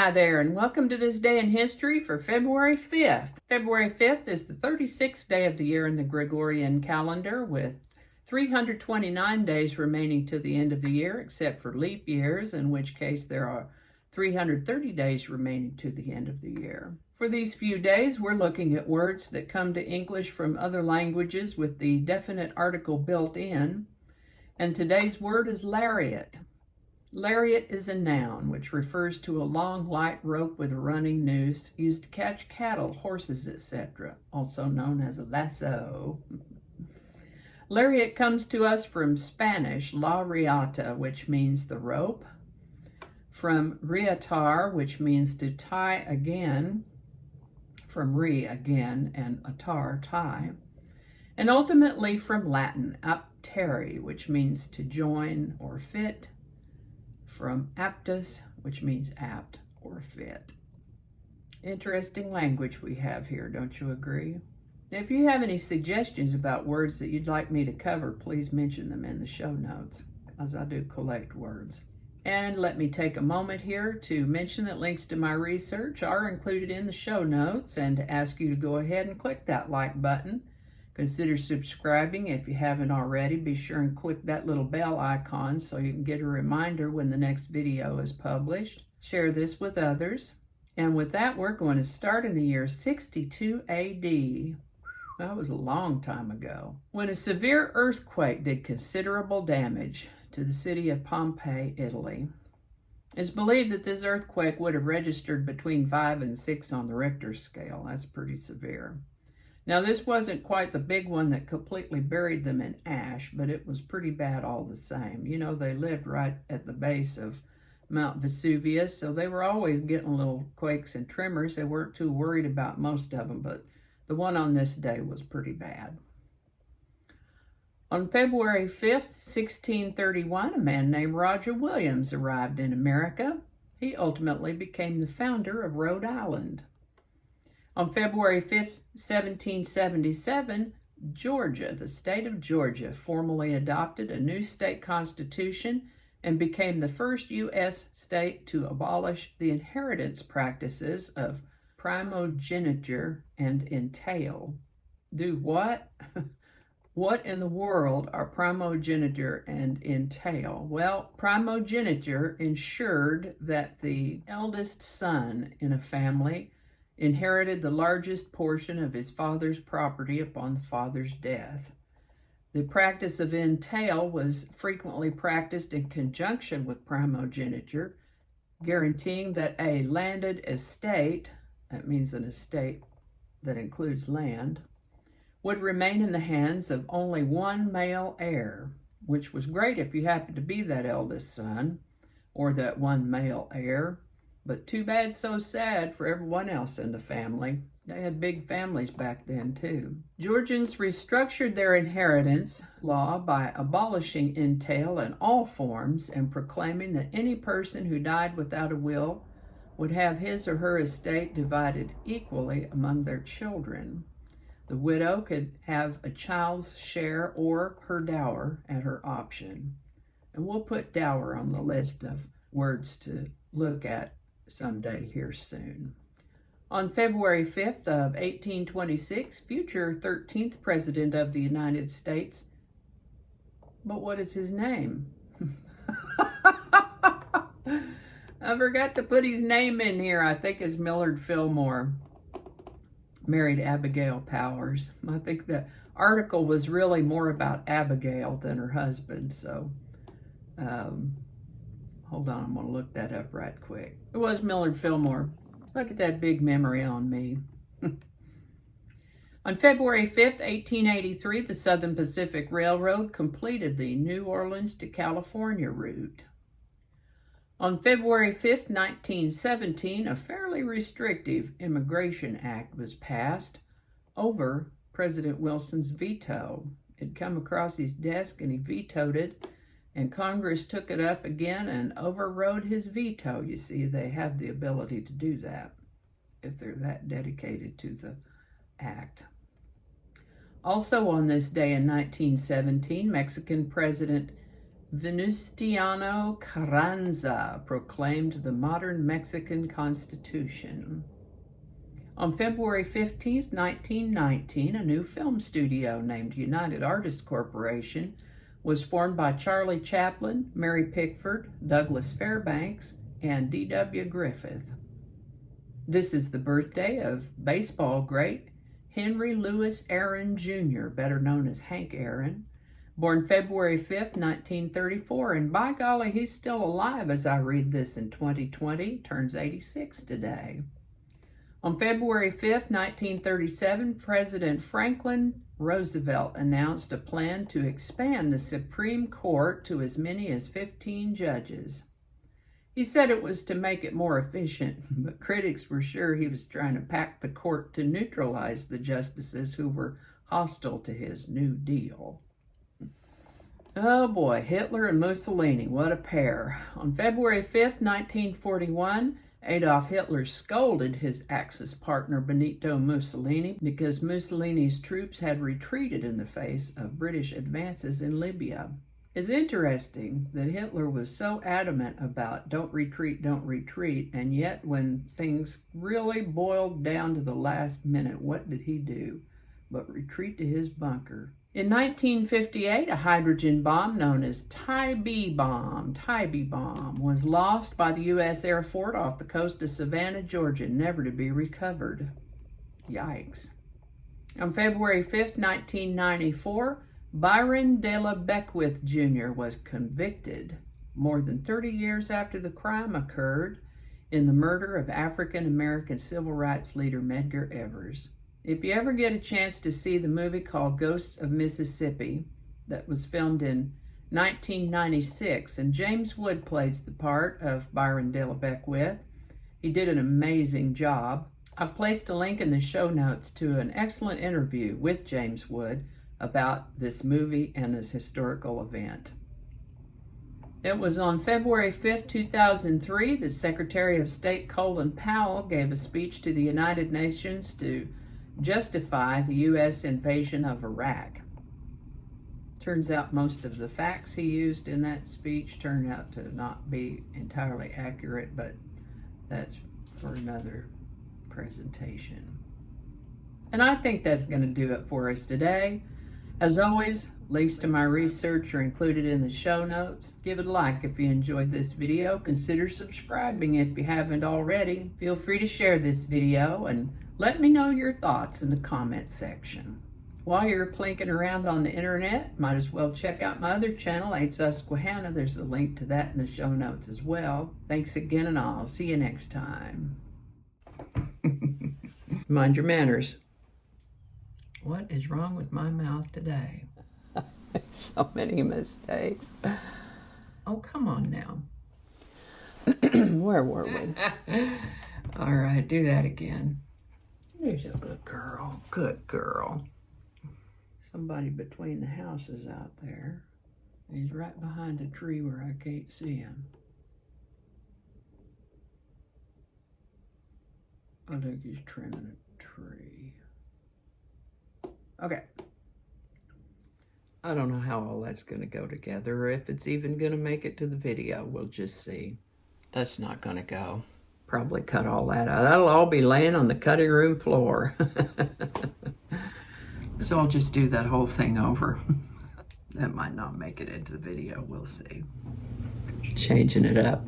Hi there, and welcome to This Day in History for February 5th. February 5th is the 36th day of the year in the Gregorian calendar, with 329 days remaining to the end of the year, except for leap years, in which case there are 330 days remaining to the end of the year. For these few days, we're looking at words that come to English from other languages with the definite article built in, and today's word is lariat. Lariat is a noun which refers to a long, light rope with a running noose used to catch cattle, horses, etc., also known as a lasso. Lariat comes to us from Spanish lariata, which means the rope, from riatar, which means to tie again, from re, again, and atar, tie, and ultimately from Latin aptare, which means to join or fit, from aptus, which means apt or fit. Interesting language we have here, don't you agree? If you have any suggestions about words that you'd like me to cover, please mention them in the show notes, as I do collect words. And let me take a moment here to mention that links to my research are included in the show notes, and to ask you to go ahead and click that like button. Consider subscribing if you haven't already. Be sure and click that little bell icon so you can get a reminder when the next video is published. Share this with others. And with that, we're going to start in the year 62 AD. That was a long time ago, when a severe earthquake did considerable damage to the city of Pompeii, Italy. It's believed that this earthquake would have registered between 5 and 6 on the Richter scale. That's pretty severe. Now, this wasn't quite the big one that completely buried them in ash, but it was pretty bad all the same. You know, they lived right at the base of Mount Vesuvius, so they were always getting little quakes and tremors. They weren't too worried about most of them, but the one on this day was pretty bad. On February 5th, 1631, a man named Roger Williams arrived in America. He ultimately became the founder of Rhode Island. On February 5th, 1777, Georgia, the state of Georgia, formally adopted a new state constitution and became the first U.S. state to abolish the inheritance practices of primogeniture and entall. Do what? What in the world are primogeniture and entall? Well, primogeniture ensured that the eldest son in a family inherited the largest portion of his father's property upon the father's death. The practice of entall was frequently practiced in conjunction with primogeniture, guaranteeing that a landed estate, that means an estate that includes land, would remain in the hands of only one male heir, which was great if you happened to be that eldest son or that one male heir. But too bad, so sad for everyone else in the family. They had big families back then, too. Georgians restructured their inheritance law by abolishing entall in all forms and proclaiming that any person who died without a will would have his or her estate divided equally among their children. The widow could have a child's share or her dower at her option. And we'll put dower on the list of words to look at someday here soon. On February 5th of 1826, future 13th President of the United States, but what is his name? I forgot to put his name in here. I think it's Millard Fillmore. Married Abigail Powers. I think the article was really more about Abigail than her husband, so hold on, I'm going to look that up right quick. It was Millard Fillmore. Look at that big memory on me. On February 5th, 1883, the Southern Pacific Railroad completed the New Orleans to California route. On February 5th, 1917, a fairly restrictive Immigration Act was passed over President Wilson's veto. It come across his desk and he vetoed it, and Congress took it up again and overrode his veto. You see, they have the ability to do that if they're that dedicated to the act. Also on this day in 1917, Mexican President Venustiano Carranza proclaimed the modern Mexican Constitution. On February 15, 1919, a new film studio named United Artists Corporation was formed by Charlie Chaplin, Mary Pickford, Douglas Fairbanks, and D.W. Griffith. This is the birthday of baseball great Henry Louis Aaron Jr., better known as Hank Aaron, born February 5th, 1934, and by golly, he's still alive as I read this in 2020, turns 86 today. On February 5th, 1937, President Franklin Roosevelt announced a plan to expand the Supreme Court to as many as 15 judges. He said it was to make it more efficient, but critics were sure he was trying to pack the court to neutralize the justices who were hostile to his New Deal. Oh boy, Hitler and Mussolini, what a pair. On February 5th, 1941, Adolf Hitler scolded his Axis partner Benito Mussolini because Mussolini's troops had retreated in the face of British advances in Libya. It's interesting that Hitler was so adamant about don't retreat, and yet when things really boiled down to the last minute, what did he do but retreat to his bunker? In 1958, a hydrogen bomb known as Tybee bomb, was lost by the U.S. Air Force off the coast of Savannah, Georgia, never to be recovered. Yikes. On February 5th, 1994, Byron de la Beckworth Jr. was convicted more than 30 years after the crime occurred in the murder of African-American civil rights leader Medgar Evers. If you ever get a chance to see the movie called Ghosts of Mississippi that was filmed in 1996, and James Wood plays the part of Byron de la Beckworth, he did an amazing job. I've placed a link in the show notes to an excellent interview with James Wood about this movie and this historical event. It was on February 5th, 2003, that Secretary of State Colin Powell gave a speech to the United Nations to justify the U.S. invasion of Iraq. Turns out most of the facts he used in that speech turned out to not be entirely accurate, but that's for another presentation. And I think that's going to do it for us today. As always, links to my research are included in the show notes. Give it a like if you enjoyed this video. Consider subscribing if you haven't already. Feel free to share this video and let me know your thoughts in the comments section. While you're plinking around on the internet, might as well check out my other channel, 8 Susquehanna. There's a link to that in the show notes as well. Thanks again, and I'll see you next time. Mind your manners. What is wrong with my mouth today? So many mistakes. Oh, come on now. Where were we? All right, do that again. There's a good girl. Good girl. Somebody between the houses out there. He's right behind a tree where I can't see him. I think he's trimming a tree. Okay. I don't know how all that's going to go together, or if it's even going to make it to the video. We'll just see. That's not going to go. Probably cut all that out. That'll all be laying on the cutting room floor. So I'll just do that whole thing over. That might not make it into the video. We'll see. Changing it up.